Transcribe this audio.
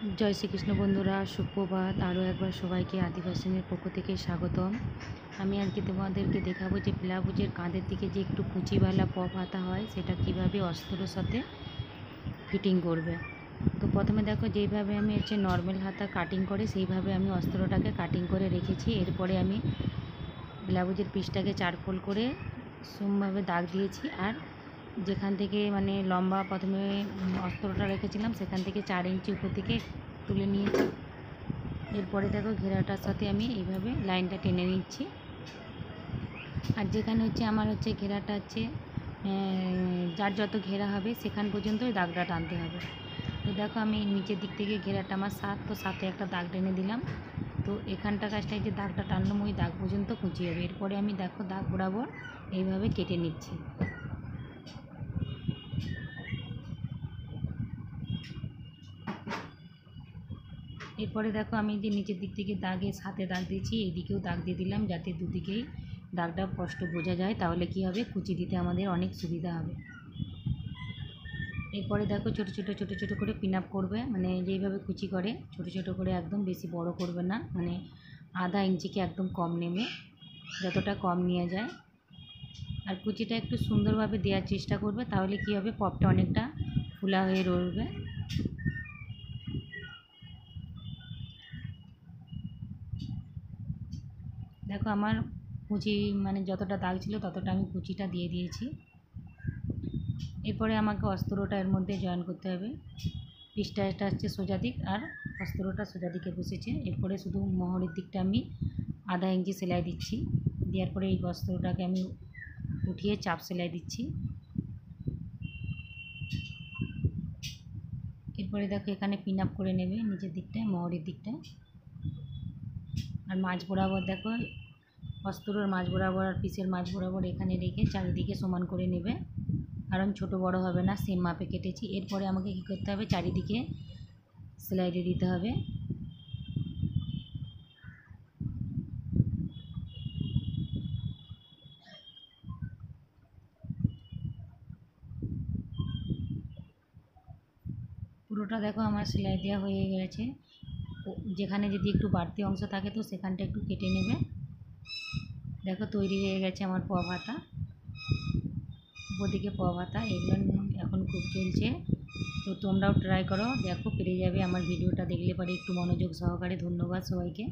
जय श्रीकृष्ण बंधुरा सुप्रभात आरो एक बार सबाइके आदिवासिनीर पक्ष थेके स्वागतम। आमी आजके तोमादेरके देखाबो जे ब्लाउजेर काँधेर दिके जे एकटु कुचिवाला पप हाता हय सेटा किभाबे अस्त्रोर साथे फिटिंग करबे। तो प्रथमे देखो जेइभाबे आमी हच्छे नर्माल हाता काटिंग करे सेइभाबे आमी अस्त्रोटाके काटिंग करे रेखेछि। एरपरे आमी ब्लाउजेर पिसटाके 4 फोल्ड करे समभाबे दाग दिएछि और যেখান থেকে মানে লম্বা প্রথমে অস্ত্রটা রেখেছিলাম সেখান থেকে 4 ইঞ্চি উপর থেকে তুলে নিয়েছি। এরপরে দেখো ঘেরাটার সাথে আমি এইভাবে লাইনটা টেনে নিচ্ছি। আর যেখানে হচ্ছে আমার হচ্ছে ঘেরাটা হচ্ছে যার যত ঘেরা হবে সেখান পর্যন্ত দাগটা টানতে হবে। তো দেখো আমি নিচের দিক থেকে ঘেরাটা আমার 7, তো 7-এ একটা দাগ টেনে দিলাম। তো এখানটা কাজটায় যে দাগটা টানলাম ওই দাগ পর্যন্ত কুঁচি হবে। এরপরে আমি দেখো দাগ বরাবর এইভাবে কেটে নিচ্ছি। এরপরে দেখো আমি যে নিচের দিক থেকে দাগে হাতে দাগ দিয়েছি এইদিকেও দাগ দিয়ে দিলাম যাতে দুদিকেই দাগটা স্পষ্ট বোঝা যায়, তাহলে কি হবে কুচি দিতে আমাদের অনেক সুবিধা হবে। এরপরে দেখো ছোটো ছোটো করে পিন আপ করবে, মানে যেইভাবে কুচি করে ছোটো ছোটো করে, একদম বেশি বড় করবে না, মানে আধা ইঞ্চিকে একদম কম নেবে, যতটা কম নিয়ে যায়। আর কুচিটা একটু সুন্দরভাবে দেওয়ার চেষ্টা করবে, তাহলে কি হবে পপটা অনেকটা ফুলা হয়ে রইবে। দেখো আমার কুচি মানে যতটা দাগ ছিল ততটা আমি কুচিটা দিয়ে দিয়েছি। এরপরে আমাকে অস্ত্রটা এর মধ্যে জয়েন করতে হবে। পিসটা এটা হচ্ছে সোজা দিক আর অস্ত্রটা সোজা দিকে বসেছে। এরপরে শুধু মোহরের দিকটা আমি আধা ইঞ্চি সেলাই দিচ্ছি। দেওয়ার পরে এই অস্ত্রটাকে আমি উঠিয়ে চাপ সেলাই দিচ্ছি। এরপরে দেখো এখানে পিন আপ করে নেবে নিচের দিকটায়, মোহরের দিকটায়। আর মাঝ বরাবর দেখো অস্ত্রর মাঝ বরাবর আর পিসের মাঝ বরাবর এখানে রেখে চারিদিকে সমান করে নেবে, কারণ ছোট বড় হবে না, সেম মাপে কেটেছি। এরপরে আমাকে কী করতে হবে, চারিদিকে সেলাই দিয়ে দিতে হবে। পুরোটা দেখো আমার সেলাই দেওয়া হয়ে গেছে। যেখানে যদি একটু বাড়তি অংশ থাকে তো সেখানটা একটু কেটে নেবে। দেখো তৈরি হয়ে গেছে আমার পপ হাতা, উপরদিকে পপ হাতা। এগুলো এখন খুব চলছে, তো তোমরাও ট্রাই করো, দেখো পেরে যাবে। আমার ভিডিওটা দেখলে পরে একটু মনোযোগ সহকারে। ধন্যবাদ সবাইকে।